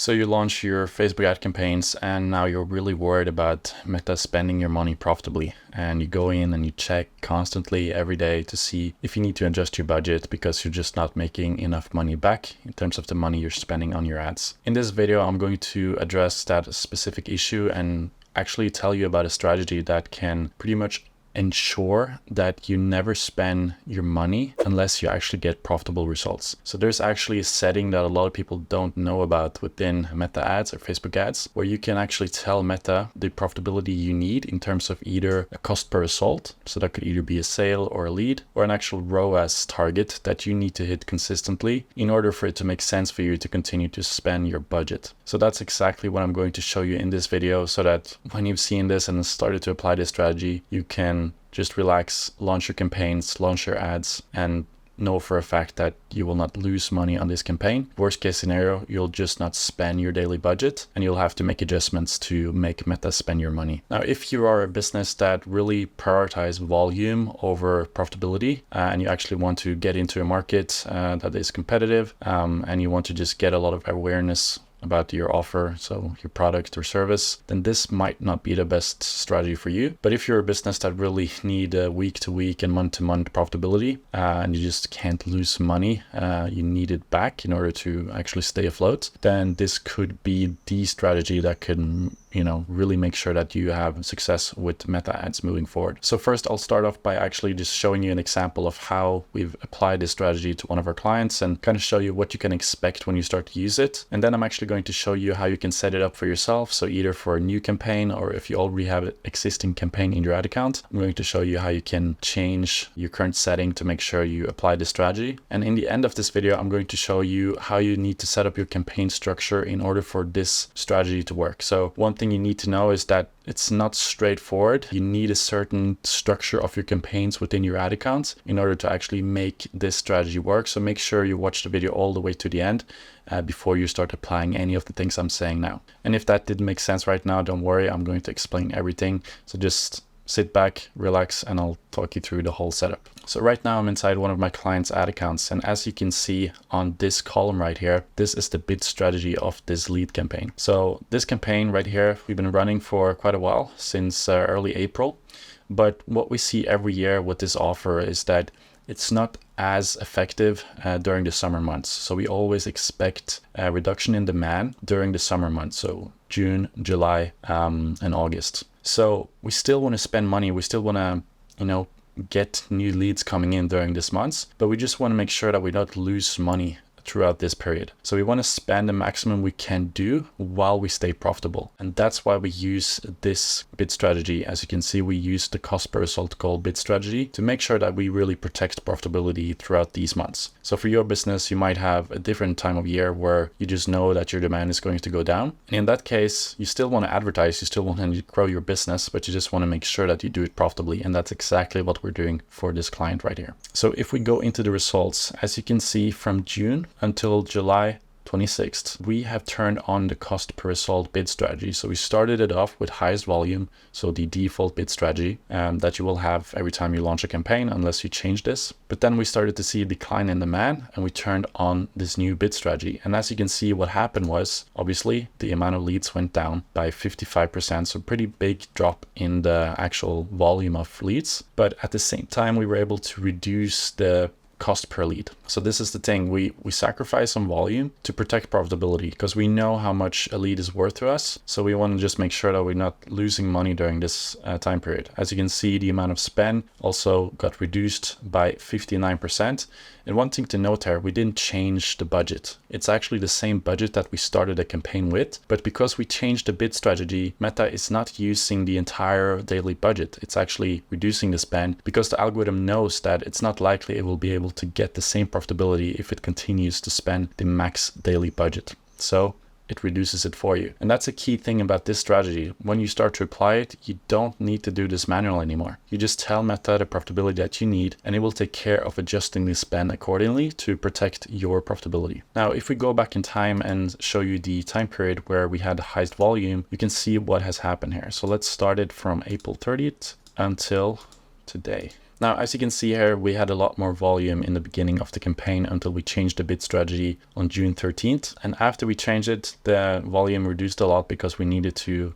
So you launch your Facebook ad campaigns and now you're really worried about Meta spending your money profitably. And you go in and you check constantly every day to see if you need to adjust your budget because you're just not making enough money back in terms of the money you're spending on your ads. In this video, I'm going to address that specific issue and actually tell you about a strategy that can pretty much ensure that you never spend your money unless you actually get profitable results. So there's actually a setting that a lot of people don't know about within Meta ads or Facebook ads, where you can actually tell Meta the profitability you need in terms of either a cost per result. So that could either be a sale or a lead, or an actual ROAS target that you need to hit consistently in order for it to make sense for you to continue to spend your budget. So that's exactly what I'm going to show you in this video, so that when you've seen this and started to apply this strategy, you can just relax, launch your campaigns, launch your ads, and know for a fact that you will not lose money on this campaign. Worst case scenario, you'll just not spend your daily budget and you'll have to make adjustments to make Meta spend your money. Now, if you are a business that really prioritize volume over profitability and you actually want to get into a market that is competitive and you want to just get a lot of awareness about your offer, so your product or service, then this might not be the best strategy for you. But if you're a business that really need week to week and month to month profitability and you just can't lose money, you need it back in order to actually stay afloat, then this could be the strategy that can really make sure that you have success with Meta ads moving forward. So first, I'll start off by actually just showing you an example of how we've applied this strategy to one of our clients and kind of show you what you can expect when you start to use it. And then I'm actually going to show you how you can set it up for yourself. So either for a new campaign or if you already have an existing campaign in your ad account, I'm going to show you how you can change your current setting to make sure you apply this strategy. And in the end of this video, I'm going to show you how you need to set up your campaign structure in order for this strategy to work. So one thing you need to know is that it's not straightforward. You need a certain structure of your campaigns within your ad accounts in order to actually make this strategy work. So make sure you watch the video all the way to the end before you start applying any of the things I'm saying now. And if that didn't make sense right now, don't worry, I'm going to explain everything. So just sit back, relax, and I'll talk you through the whole setup. So right now I'm inside one of my clients' ad accounts, and as you can see on this column right here, this is the bid strategy of this lead campaign. So this campaign right here, we've been running for quite a while, since early April. But what we see every year with this offer is that it's not as effective during the summer months. So we always expect a reduction in demand during the summer months, so June, July, and August. So we still want to spend money. We still want to, get new leads coming in during this months, but we just want to make sure that we don't lose money throughout this period. So we want to spend the maximum we can do while we stay profitable. And that's why we use this bid strategy. As you can see, we use the cost per result goal bid strategy to make sure that we really protect profitability throughout these months. So for your business, you might have a different time of year where you just know that your demand is going to go down. And in that case, you still want to advertise, you still want to grow your business, but you just want to make sure that you do it profitably. And that's exactly what we're doing for this client right here. So if we go into the results, as you can see from June until July 26th, we have turned on the cost per result bid strategy. So we started it off with highest volume, so the default bid strategy that you will have every time you launch a campaign unless you change this. But then we started to see a decline in demand and we turned on this new bid strategy. And as you can see, what happened was obviously the amount of leads went down by 55%, so pretty big drop in the actual volume of leads. But at the same time, we were able to reduce the cost per lead. So this is the thing, we sacrifice some volume to protect profitability because we know how much a lead is worth to us. So we want to just make sure that we're not losing money during this time period. As you can see, the amount of spend also got reduced by 59%. And one thing to note here, we didn't change the budget. It's actually the same budget that we started a campaign with, but because we changed the bid strategy, Meta is not using the entire daily budget. It's actually reducing the spend because the algorithm knows that it's not likely it will be able to get the same profitability if it continues to spend the max daily budget. So it reduces it for you. And that's a key thing about this strategy. When you start to apply it, you don't need to do this manual anymore. You just tell Meta the profitability that you need, and it will take care of adjusting the spend accordingly to protect your profitability. Now, if we go back in time and show you the time period where we had the highest volume, you can see what has happened here. So let's start it from April 30th until today. Now, as you can see here, we had a lot more volume in the beginning of the campaign until we changed the bid strategy on June 13th. And after we changed it, the volume reduced a lot because we needed to,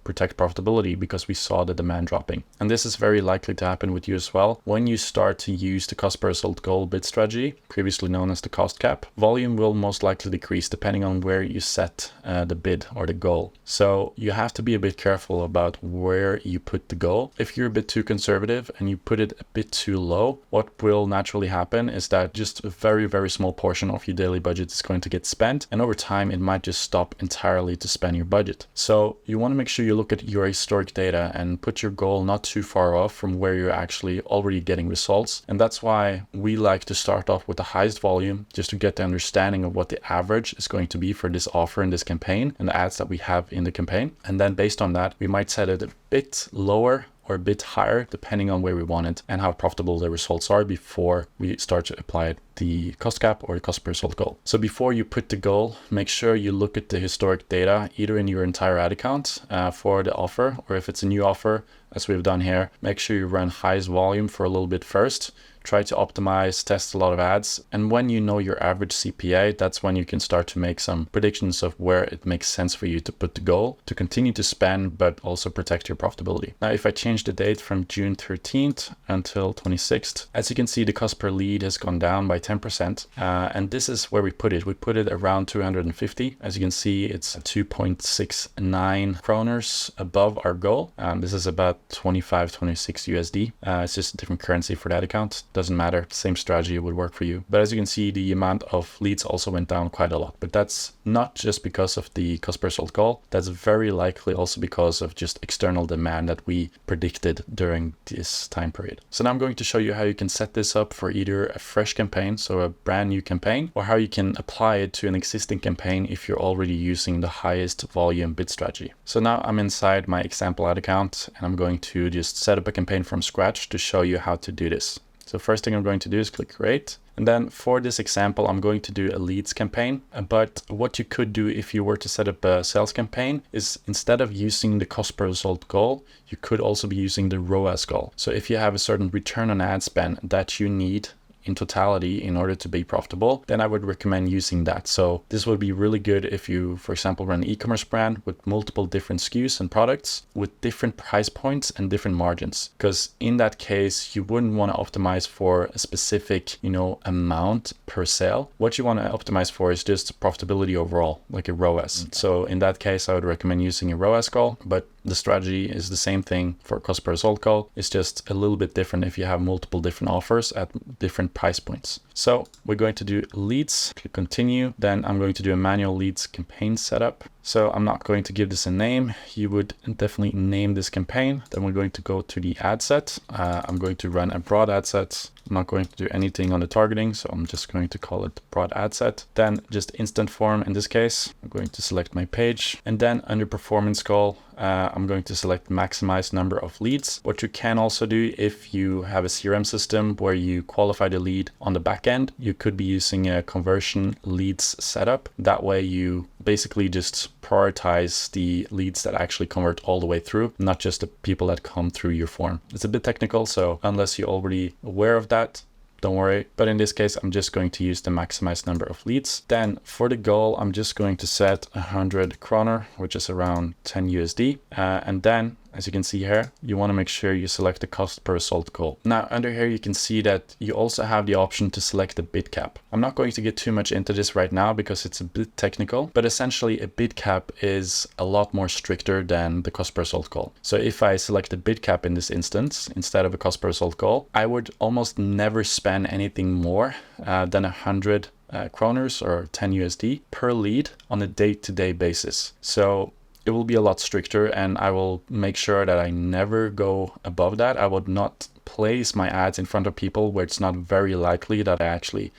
protect profitability because we saw the demand dropping. And this is very likely to happen with you as well. When you start to use the cost per result goal bid strategy, previously known as the cost cap, volume will most likely decrease depending on where you set the bid or the goal. So you have to be a bit careful about where you put the goal. If you're a bit too conservative and you put it a bit too low, what will naturally happen is that just a very, very small portion of your daily budget is going to get spent. And over time, it might just stop entirely to spend your budget. So you want to make sure you look at your historic data and put your goal not too far off from where you're actually already getting results. And that's why we like to start off with the highest volume, just to get the understanding of what the average is going to be for this offer in this campaign and the ads that we have in the campaign. And then based on that, we might set it a bit lower or a bit higher depending on where we want it and how profitable the results are before we start to apply the cost cap or the cost per result goal. So before you put the goal, make sure you look at the historic data either in your entire ad account for the offer, or if it's a new offer, as we've done here, make sure you run highest volume for a little bit first. Try to optimize, test a lot of ads. And when you know your average CPA, that's when you can start to make some predictions of where it makes sense for you to put the goal to continue to spend, but also protect your profitability. Now, if I change the date from June 13th until 26th, as you can see, the cost per lead has gone down by 10%. And this is where we put it. We put it around 250. As you can see, it's 2.69 kroners above our goal. This is about 25, 26 USD. It's just a different currency for that account. Doesn't matter, same strategy would work for you. But as you can see, the amount of leads also went down quite a lot. But that's not just because of the cost per result goal. That's very likely also because of just external demand that we predicted during this time period. So now I'm going to show you how you can set this up for either a fresh campaign, so a brand new campaign, or how you can apply it to an existing campaign if you're already using the highest volume bid strategy. So now I'm inside my example ad account and I'm going to just set up a campaign from scratch to show you how to do this. So first thing I'm going to do is click create. And then for this example, I'm going to do a leads campaign. But what you could do if you were to set up a sales campaign is instead of using the cost per result goal, you could also be using the ROAS goal. So if you have a certain return on ad spend that you need in totality in order to be profitable, then I would recommend using that. So this would be really good if you, for example, run an e-commerce brand with multiple different SKUs and products with different price points and different margins. Because in that case, you wouldn't want to optimize for a specific, amount per sale. What you want to optimize for is just profitability overall, like a ROAS. So in that case, I would recommend using a ROAS goal, but the strategy is the same thing for cost per result goal. It's just a little bit different if you have multiple different offers at different price points. So we're going to do leads, click continue. Then I'm going to do a manual leads campaign setup. So I'm not going to give this a name. You would definitely name this campaign. Then we're going to go to the ad set. I'm going to run a broad ad set. I'm not going to do anything on the targeting, so I'm just going to call it broad ad set. Then just instant form in this case. I'm going to select my page. And then under performance goal, I'm going to select maximize number of leads. What you can also do if you have a CRM system where you qualify the lead on the back end, you could be using a conversion leads setup. That way you basically just prioritize the leads that actually convert all the way through, not just the people that come through your form. It's a bit technical, so unless you're already aware of that, don't worry. But in this case, I'm just going to use the maximized number of leads. Then for the goal, I'm just going to set 100 kroner, which is around 10 USD. And then, as you can see here, you want to make sure you select the cost per result goal. Now, under here, you can see that you also have the option to select the bid cap. I'm not going to get too much into this right now because it's a bit technical, but essentially a bid cap is a lot more stricter than the cost per result goal. So if I select the bid cap in this instance, instead of a cost per result goal, I would almost never spend anything more than 100 kroners or 10 USD per lead on a day-to-day basis. So it will be a lot stricter, and I will make sure that I never go above that. I would not place my ads in front of people where it's not very likely that I actually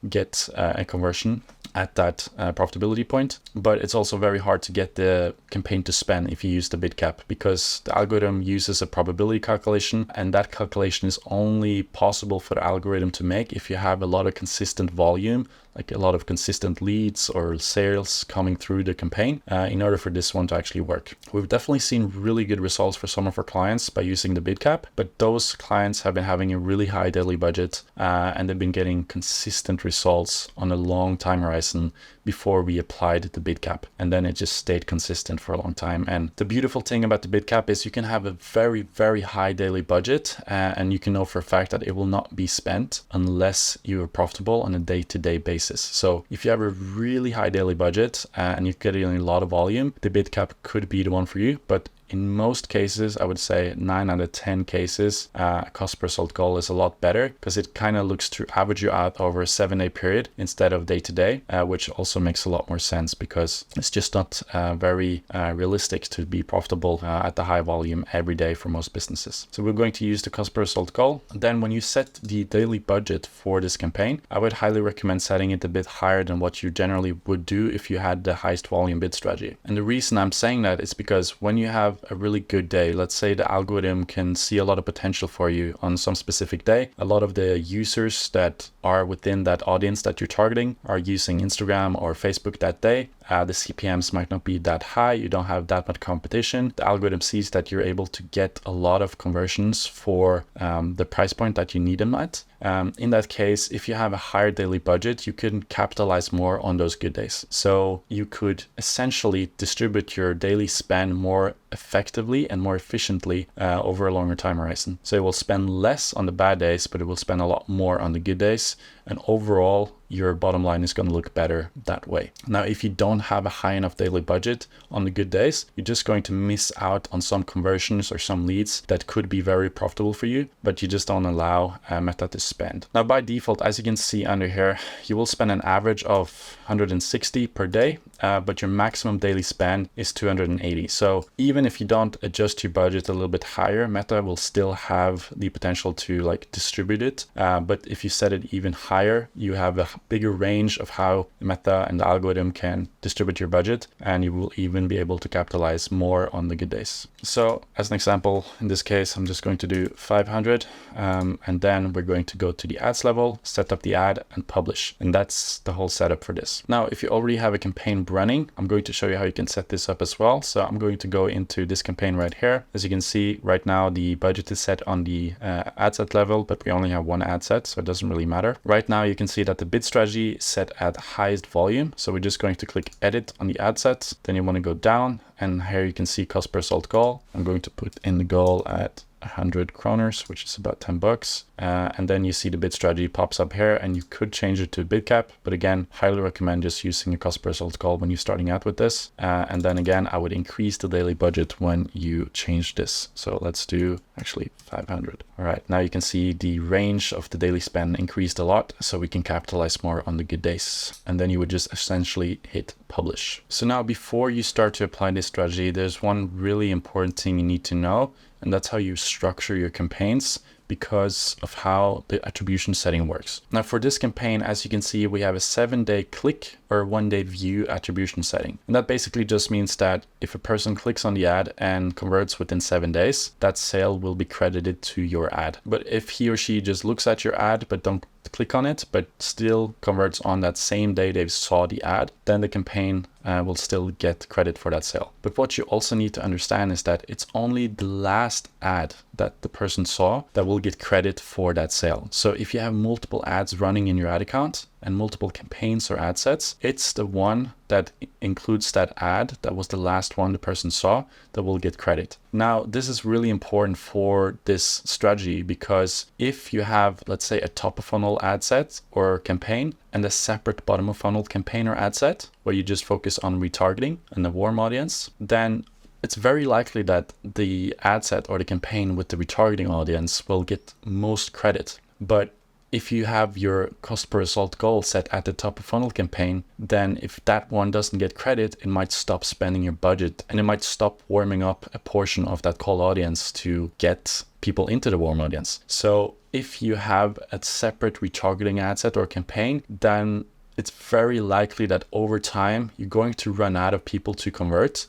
get a conversion at that profitability point. But it's also very hard to get the campaign to spend if you use the bid cap, because the algorithm uses a probability calculation, and that calculation is only possible for the algorithm to make if you have a lot of consistent volume like a lot of consistent leads or sales coming through the campaign in order for this one to actually work. We've definitely seen really good results for some of our clients by using the bid cap, but those clients have been having a really high daily budget and they've been getting consistent results on a long time horizon before we applied the bid cap, and then it just stayed consistent for a long time. And the beautiful thing about the bid cap is you can have a very, very high daily budget and you can know for a fact that it will not be spent unless you are profitable on a day-to-day basis. So if you have a really high daily budget and you're getting a lot of volume, the bid cap could be the one for you. But in most cases, I would say 9 out of 10 cases, cost per sold goal is a lot better because it kind of looks to average you out over a 7-day period instead of day to day, which also makes a lot more sense because it's just not very realistic to be profitable at the high volume every day for most businesses. So we're going to use the cost per sold goal. Then when you set the daily budget for this campaign, I would highly recommend setting it a bit higher than what you generally would do if you had the highest volume bid strategy. And the reason I'm saying that is because when you have a really good day, let's say the algorithm can see a lot of potential for you on some specific day. A lot of the users that are within that audience that you're targeting are using Instagram or Facebook that day. The CPMs might not be that high. You don't have that much competition. The algorithm sees that you're able to get a lot of conversions for the price point that you need them at. In that case, if you have a higher daily budget, you can capitalize more on those good days. So you could essentially distribute your daily spend more effectively and more efficiently over a longer time horizon. So it will spend less on the bad days, but it will spend a lot more on the good days. And overall, your bottom line is going to look better that way. Now, if you don't have a high enough daily budget on the good days, you're just going to miss out on some conversions or some leads that could be very profitable for you, but you just don't allow Meta to spend. Now, by default, as you can see under here, you will spend an average of 160 per day, but your maximum daily spend is 280. So even if you don't adjust your budget a little bit higher, Meta will still have the potential to like distribute it. But if you set it even higher, you have a bigger range of how Meta and the algorithm can distribute your budget, and you will even be able to capitalize more on the good days. So as an example, in this case, I'm just going to do 500 and then we're going to go to the ads level, set up the ad and publish. And that's the whole setup for this. Now, if you already have a campaign running, I'm going to show you how you can set this up as well. So I'm going to go into this campaign right here. As you can see right now, the budget is set on the ad set level, but we only have one ad set, so it doesn't really matter. Right now, you can see that the bid strategy is set at highest volume. So we're just going to click edit on the ad sets. Then you want to go down, and here you can see cost per sold goal. I'm going to put in the goal at 100 kroners, which is about 10 bucks. And then you see the bid strategy pops up here, and you could change it to bid cap. But again, highly recommend just using a cost per sold goal when you're starting out with this. And then again, I would increase the daily budget when you change this. So let's do actually 500. All right, now you can see the range of the daily spend increased a lot, so we can capitalize more on the good days. And then you would just essentially hit publish. So now before you start to apply this strategy, there's one really important thing you need to know, and that's how you structure your campaigns, because of how the attribution setting works. Now for this campaign, as you can see, we have a 7-day click or 1-day view attribution setting. And that basically just means that if a person clicks on the ad and converts within 7 days, that sale will be credited to your ad. But if he or she just looks at your ad but don't click on it, but still converts on that same day they saw the ad, then the campaign will still get credit for that sale. But what you also need to understand is that it's only the last ad that the person saw that will get credit for that sale. So if you have multiple ads running in your ad account and multiple campaigns or ad sets, it's the one that includes that ad that was the last one the person saw that will get credit. Now, this is really important for this strategy because if you have, let's say, a top of funnel ad set or campaign and a separate bottom of funnel campaign or ad set where you just focus on retargeting and the warm audience, then it's very likely that the ad set or the campaign with the retargeting audience will get most credit. But if you have your cost per result goal set at the top of funnel campaign, then if that one doesn't get credit, it might stop spending your budget and it might stop warming up a portion of that cold audience to get people into the warm audience. So if you have a separate retargeting ad set or campaign, then it's very likely that over time you're going to run out of people to convert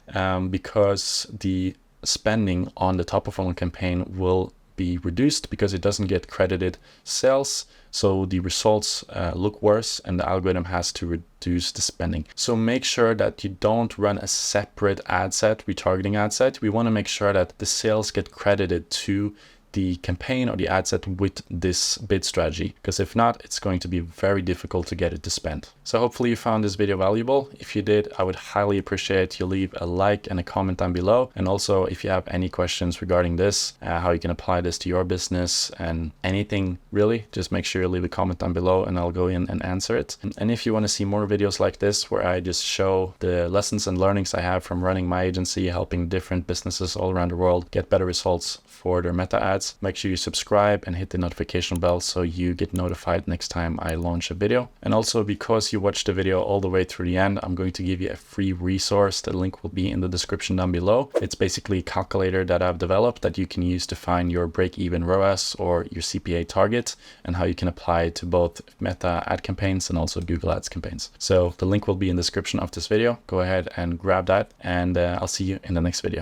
because the spending on the top of funnel campaign will be reduced because it doesn't get credited sales. So the results look worse and the algorithm has to reduce the spending. So make sure that you don't run a separate ad set, retargeting ad set. We want to make sure that the sales get credited to the campaign or the ad set with this bid strategy, because if not, it's going to be very difficult to get it to spend. So hopefully you found this video valuable. If you did, I would highly appreciate you leave a like and a comment down below. And also, if you have any questions regarding this, how you can apply this to your business and anything really, just make sure you leave a comment down below and I'll go in and answer it. And if you want to see more videos like this, where I just show the lessons and learnings I have from running my agency, helping different businesses all around the world get better results for their meta ads, make sure you subscribe and hit the notification bell so you get notified next time I launch a video. And also, because you watched the video all the way through the end, I'm going to give you a free resource. The link will be in the description down below. It's basically a calculator that I've developed that you can use to find your break-even ROAS or your CPA target, and how you can apply it to both Meta ad campaigns and also Google Ads campaigns. So the link will be in the description of this video. Go ahead and grab that, and I'll see you in the next video.